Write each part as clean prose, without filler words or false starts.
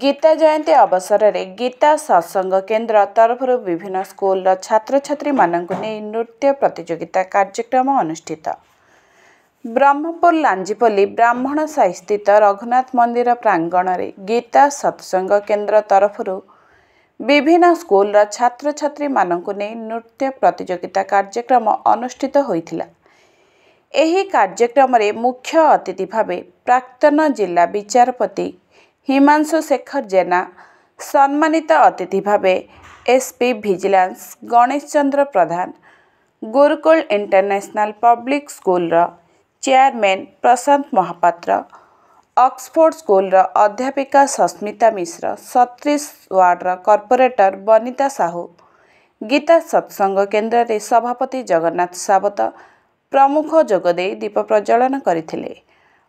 गीता जयंती अवसर में गीता सत्संग केन्द्र तरफ विभिन्न स्कूल छात्र छात्री मानक नहीं नृत्य प्रतियोगिता कार्यक्रम अनुष्ठित। ब्रह्मपुर लांजीपल्ली ब्राह्मण साई स्थित रघुनाथ मंदिर प्रांगण में गीता सत्संग केन्द्र तरफ विभिन्न स्कूल छात्र छात्री मानक नहीं नृत्य प्रतियोगिता कार्यक्रम अनुष्ठित होइथिला। एही कार्यक्रम में मुख्य अतिथि भाव प्राक्तन जिला विचारपति हिमांशु शेखर जेना, सम्मानित अतिथि भाव SP vigilance Ganesh Chandra Pradhan, Gurukul international public school chairman Prashant Mahapatra, Oxford school अध्यापिका सस्मिता मिश्र, 37 वार्ड कॉर्पोरेटर बनिता साहू, गीता सत्संग केन्द्र रे सभापति जगन्नाथ सावत प्रमुख जोगदे दीप प्रज्वलन करथिले।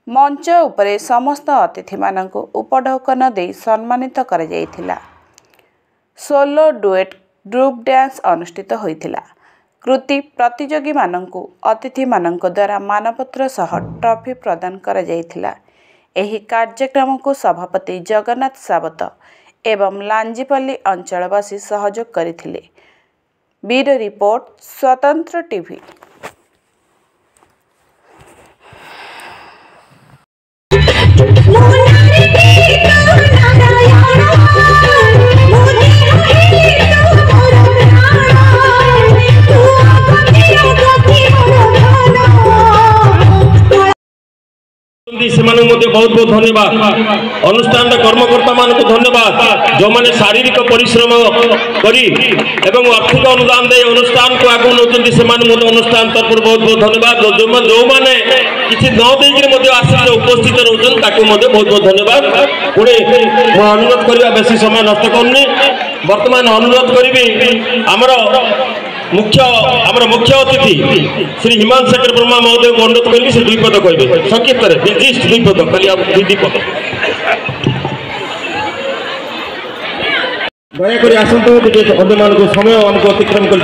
मंच उपरे समस्त अतिथि मानक उपढौकन दे सम्मानित कर जाइथिला। सोलो डुएट ग्रुप डांस अनुष्ठित होइथिला। कृति प्रतियोगी मानक अतिथि मानक द्वारा मानपत्र सह ट्रॉफी प्रदान कर जाइथिला। एही कार्यक्रम को सभापति जगन्नाथ सावत एवं लांजीपल्ली अंचलवासी सहयोग करथिले। ब्यूरो रिपोर्ट स्वतंत्र टीवी। बहुत बहुत धन्यवाद। अनुष्ठान कर्मकर्ता मान को धन्यवाद जो माने शारीरिक परिश्रम करी एवं आर्थिक अनुदान दे अनुष्ठान को आगु नौचंती से अनुष्ठान तरफ बहुत बहुत धन्यवाद। जो माने किसी न देकर आसिक उपस्थित रोचन ताकू बहुत बहुत धन्यवाद। पुणे मैं अनुरोध करवा बेसी समय नष्ट करनी वर्तमान अनुरोध करी आमर मुख्य अतिथि श्री हिमांशु शेखर ब्रह्मा महोदय को अनुरोध करी से 2 पद कहे संक्षिप्त विशिष्ट 2 पद खाली 2 पद दयाकोरी आसतु अन्य मान समय आमको अतिक्रम कर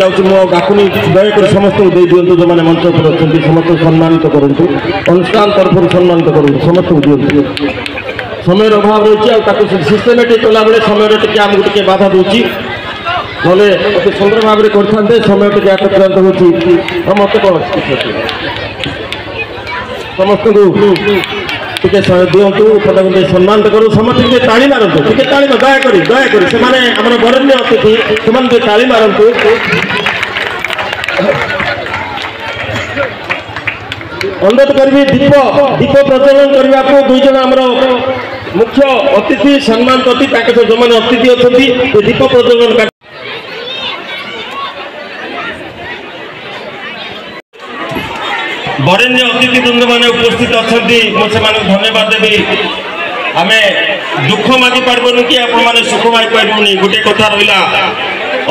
डाकुनी दयाकोरी समस्त दे दिंतु जो मैंने मंच पर अच्छा समस्त सम्मानित करूँ अनुष्ठान तरफ सम्मानित करूँ समस्त दिंतु समय अभाव रही सिस्टेमेटिक कला बेले समय आमको टे बाधा दूसरी ना अति सुंदर भाव में करते समय टे आक्रांत हो मत कौन समस्त टे दिंतु उपदान सम्मान करूँ समस्त ताली मारतु टे ताली दयाकोरी से बरण्य अतिथि से ताली मारतु अनुरोध करी दीप प्रज्वलन करने को 2 जन आमर मुख्य अतिथि सम्मानित अतिथि जो मैंने अतिथि अच्छा दीप प्रज्वलन बरेण्य अतिथि वृंद मैंने उपस्थित अच्छा मुझे धन्यवाद देवी। आम दुख मागी पार्बन कि आपने सुख मागी पार्बनी गोटे कथा रहा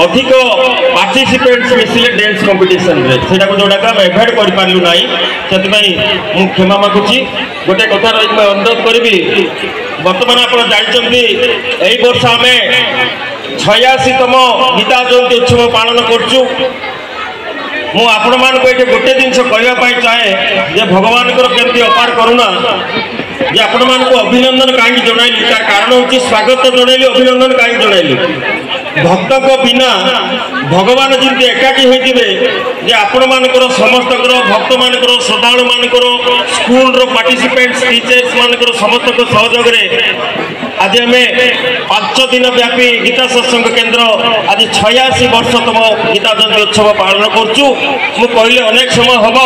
अधिक पार्टिसिपेंट्स मिसिले डांस कंपटीशन से जोड़ा आम एभॉइड कर पार्लु ना से क्षमा मागुची गोटे कथा रही मैं अनुरोध करी बर्तमान आप जानते यही वर्ष आम 86तम गीता जयंती उत्सव पालन करूँ। मुझे गोटे जिनस कहवाई चाहे जे भगवान केमती अपार करुणा जे आपण को अभिनंदन कहीं जन कारण हूँ स्वागत जनइली अभिनंदन कहीं जनइली भक्त को बिना भगवान जमी एकाठी होते आपण मानकर समस्त भक्त मान श्रद्धालु मान स्कूल पार्टिसिपेंट्स टीचर्स मान समस्त सहयोग आज आम 5 दिन व्यापी गीता सत्संग केन्द्र आज 86 वर्षतम गीता जयंती उत्सव पालन करूँ। कहले अनेक समय हम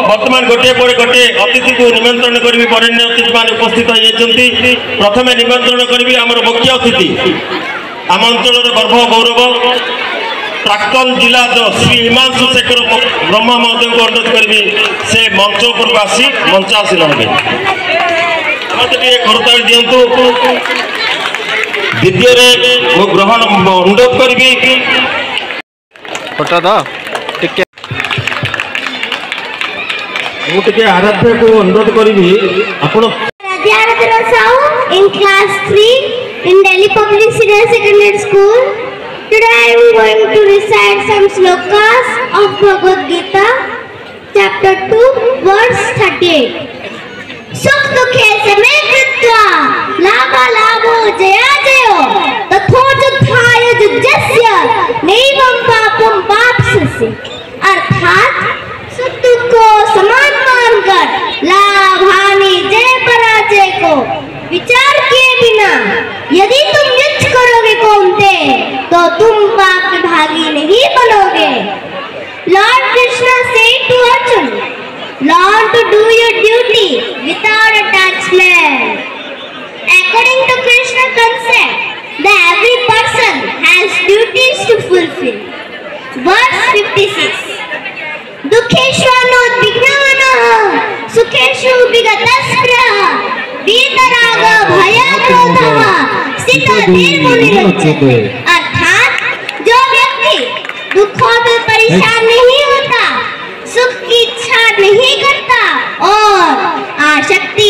बर्तमान गोटे पर गोटे अतिथि को निमंत्रण करी बरेण्य अतिथि मान उपस्थित होती। प्रथम निमंत्रण करी आमर मुख्य अतिथि आम अंचल गर्भ गौरव प्राक्तन जिला श्री हिमांशु शेखर ब्रह्मा महोदय को अनुरोध करी से मंच उपरको आसी मंच आसी करता दिंतु। द्वितीय मु ग्रहण अनुरोध करी मुझे आराध्य को अनुरोध करी in class 3 in Delhi Public Senior Secondary School. Today I am going to recite some slokas of Bhagavad Gita, chapter 2, verse 38. Sukh dukhe same kritva labha labho jaya jaya तुम पाप के भागी नहीं बनोगे। Lord Krishna said to Arjun, learn to do your duty without attachment. According to Krishna concept, that every person has duties to fulfill. Verse 56. दुःखेष्वनुद्विग्नः सुखेषु विगतस्पृहः वीतरागः भयक्रोधः स्थितधीर्मुनिरुच्यते। अर्थात जो व्यक्ति दुखों में परेशान नहीं होता, सुख की इच्छा नहीं करता और आसक्ति